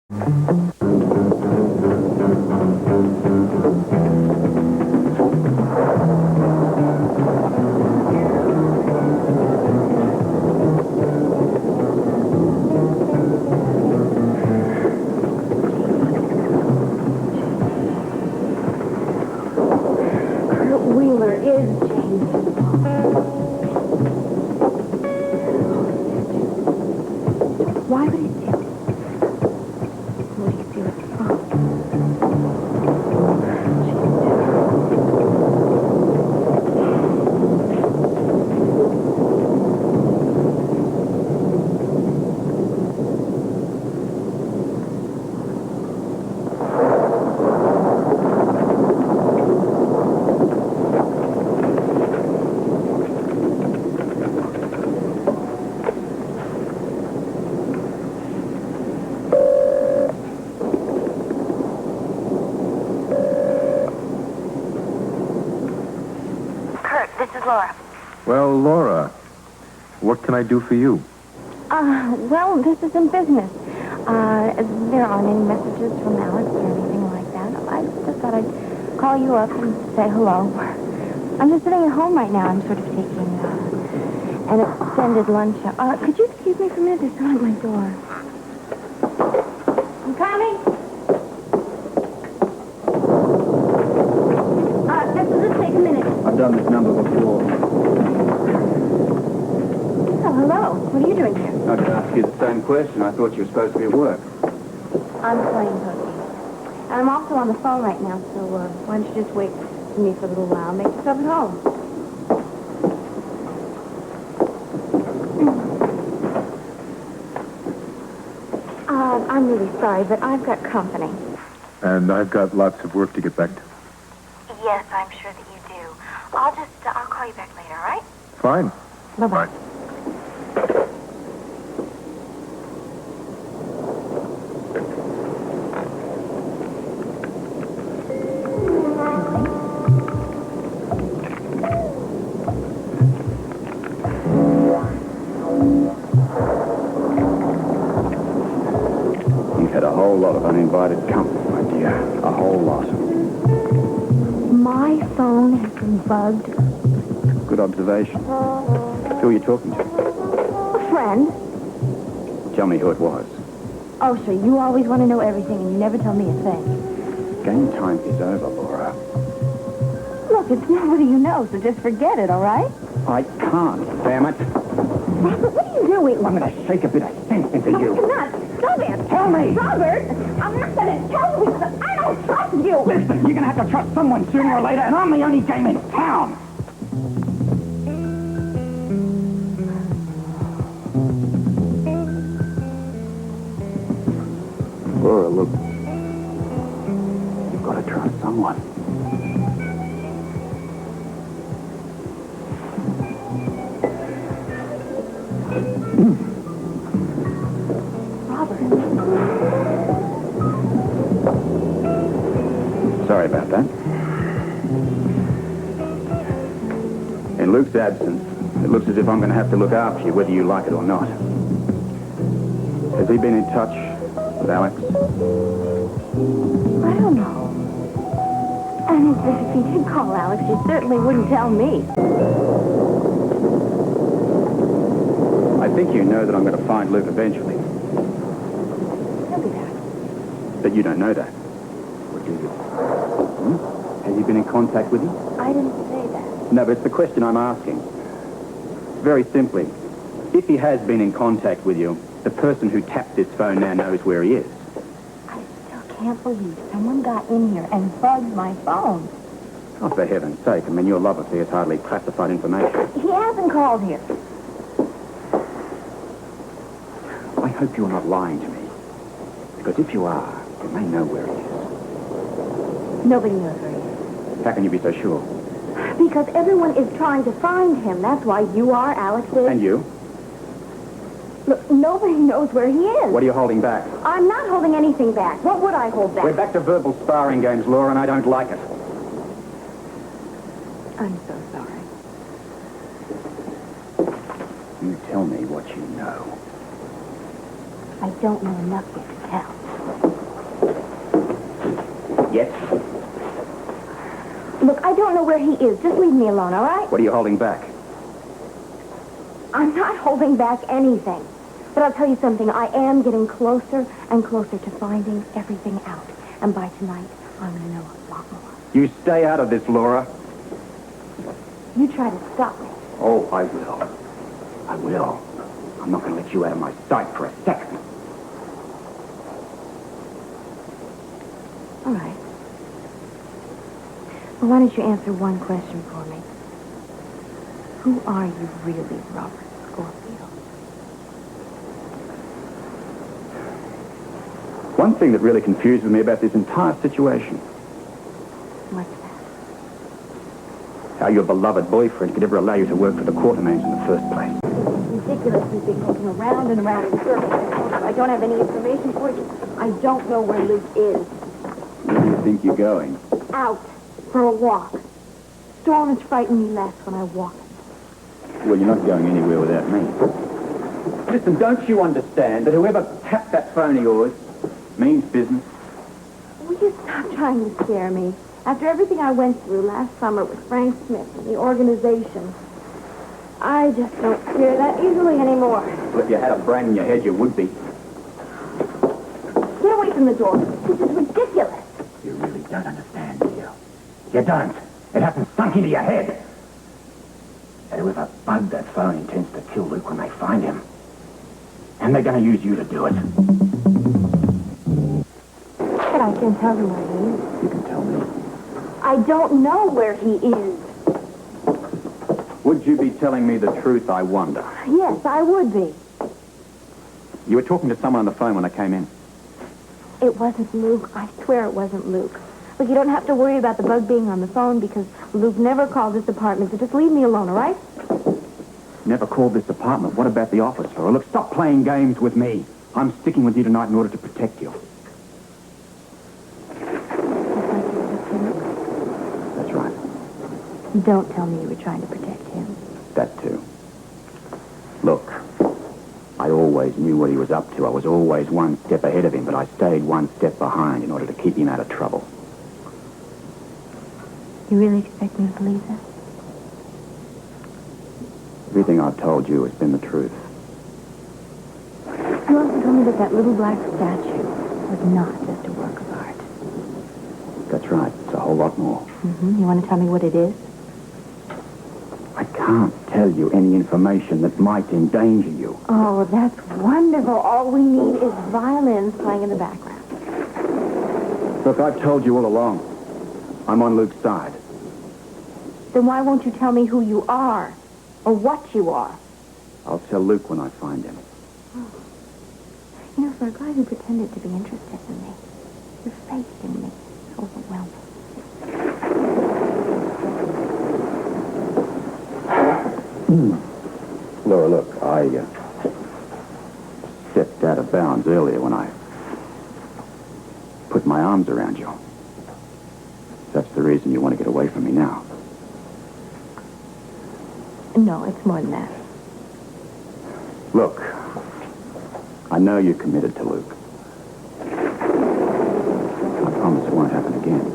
Kurt Wheeler is James. Why would he do it? Would he do it from? This is Laura. Well, Laura, what can I do for you? Well, this isn't business. There aren't any messages from Alex or anything like that. I just thought I'd call you up and say hello. I'm just sitting at home right now. I'm sort of taking an extended lunch. Could you excuse me for a minute? There's someone at my door. I'm coming. This take a minute. I've done this number before. Oh, hello. What are you doing here? I could ask you the same question. I thought you were supposed to be at work. I'm playing hooky. And I'm also on the phone right now, so why don't you just wait for me for a little while? Make yourself at home. I'm really sorry, but I've got company. And I've got lots of work to get back to. Yes, I'm sure that you do. I'll call you back later, all right? Fine. Bye-bye. You've had a whole lot of uninvited company, my dear. A whole lot. My phone has been bugged. Good observation. Who are you talking to? A friend. Tell me who it was. Oh, sure, you always want to know everything, and you never tell me a thing. Game time is over, Laura. Look, it's nobody you know, so just forget it, all right? I can't, damn it. Robert, what are you doing? I'm going to shake a bit of sense into No, you. you're not. Stop it. Tell me. Robert, I'm not going to tell you because I don't trust you. Listen, you're going to have to trust someone sooner or later, and I'm the only game in town. Laura, look. You've got to trust someone. Robert. Sorry about that. In Luke's absence, it looks as if I'm going to have to look after you, whether you like it or not. Has he been in touch with Alex? I don't know. And if he did call Alex, he certainly wouldn't tell me. I think you know that I'm going to find Luke eventually. He'll be back. But you don't know that. Or do you? Has he been in contact with you? I didn't say that. No, but it's the question I'm asking. Very simply, if he has been in contact with you, the person who tapped this phone now knows where he is. I still can't believe someone got in here and bugged my phone. Oh, for heaven's sake, I mean, your love affair is hardly classified information. He hasn't called here. I hope you're not lying to me. Because if you are, you may know where he is. Nobody knows where he is. How can you be so sure? Because everyone is trying to find him. That's why you are, Alex is. And you? Look, nobody knows where he is. What are you holding back? I'm not holding anything back. What would I hold back? We're back to verbal sparring games, Laura, and I don't like it. I'm so sorry. You tell me what you know. I don't know enough yet to tell. where he is. Just leave me alone, all right? What are you holding back? I'm not holding back anything. But I'll tell you something. I am getting closer and closer to finding everything out. And by tonight, I'm going to know a lot more. You stay out of this, Laura. You try to stop me. Oh, I will. I will. I'm not going to let you out of my sight for a second. All right. Well, why don't you answer one question for me? Who are you really, Robert Scorpio? One thing that really confuses me about this entire situation, What's that? how your beloved boyfriend could ever allow you to work for the Quartermains in the first place. It's ridiculous. We've been going around and around in circles. I don't have any information for you. I don't know where Luke is. Where do you think you're going? Out for a walk. Storm has frightened me less when I walk. Well, you're not going anywhere without me. Listen, don't you understand that whoever tapped that phone of yours means business? Will you stop trying to scare me? After everything I went through last summer with Frank Smith and the organization, I just don't scare that easily anymore. Well, if you had a brain in your head, you would be. Get away from the door. This is ridiculous. You really don't understand, do you? You don't. It hasn't sunk into your head. That whoever bugged that phone intends to kill Luke when they find him. And they're going to use you to do it. But I can tell you where he is. You can tell me. I don't know where he is. Would you be telling me the truth, I wonder? Yes, I would be. You were talking to someone on the phone when I came in. It wasn't Luke. I swear it wasn't Luke. Look, you don't have to worry about the bug being on the phone because Luke never called this apartment, so just leave me alone, all right? Never called this apartment. What about the office, Laura? Look, stop playing games with me. I'm sticking with you tonight in order to protect you. That's right. Don't tell me you were trying to protect him. That too. Look, I always knew what he was up to. I was always one step ahead of him, but I stayed one step behind in order to keep him out of trouble. You really expect me to believe that? Everything I've told you has been the truth. You also told me that that little black statue was not just a work of art. That's right. It's a whole lot more. Mm-hmm. You want to tell me what it is? I can't tell you any information that might endanger you. Oh, that's wonderful. All we need is violins playing in the background. Look, I've told you all along. I'm on Luke's side. Then why won't you tell me who you are? Or what you are? I'll tell Luke when I find him. You know, for a guy who pretended to be interested in me, your faith in me is overwhelming. Laura, look, I stepped out of bounds earlier when I put my arms around you. That's the reason you want to get away from me now. No, it's more than that. Look, I know you're committed to Luke. I promise it won't happen again.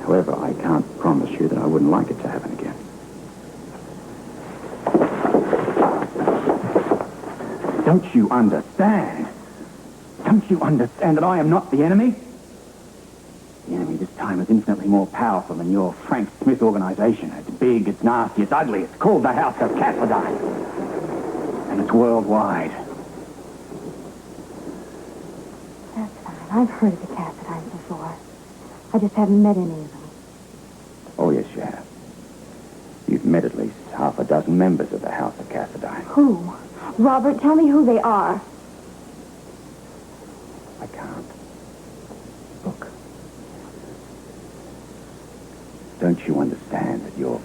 However, I can't promise you that I wouldn't like it to happen again. Don't you understand? Don't you understand that I am not the enemy? The enemy this time is infinitely more powerful than your Frank Smith organization. It's big, it's nasty, it's ugly. It's called the House of Cassadine. And it's worldwide. That's fine. I've heard of the Cassadines before. I just haven't met any of them. Oh, yes, you have. You've met at least half a dozen members of the House of Cassadine. Who? Robert, tell me who they are. I can't. Look. Don't you understand that your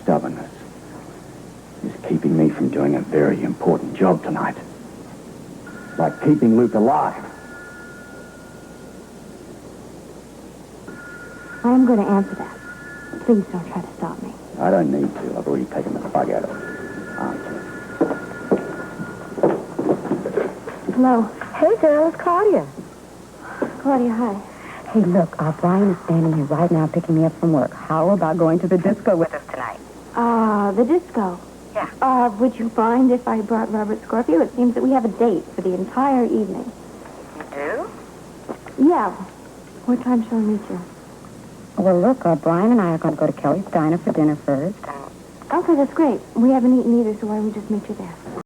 stubbornness is keeping me from doing a very important job tonight? Like keeping Luke alive. I am going to answer that. Please don't try to stop me. I don't need to. I've already taken the bug out of it. Hello. Hey, girl, it's Claudia. Claudia, hi. Hey, look, Brian is standing here right now picking me up from work. How about going to the disco with us tonight? The disco. Yeah. Would you mind if I brought Robert Scorpio? It seems that we have a date for the entire evening. You do? Yeah. What time shall I meet you? Well, look, Brian and I are going to go to Kelly's Diner for dinner first. Okay, that's great. We haven't eaten either, so why don't we just meet you there?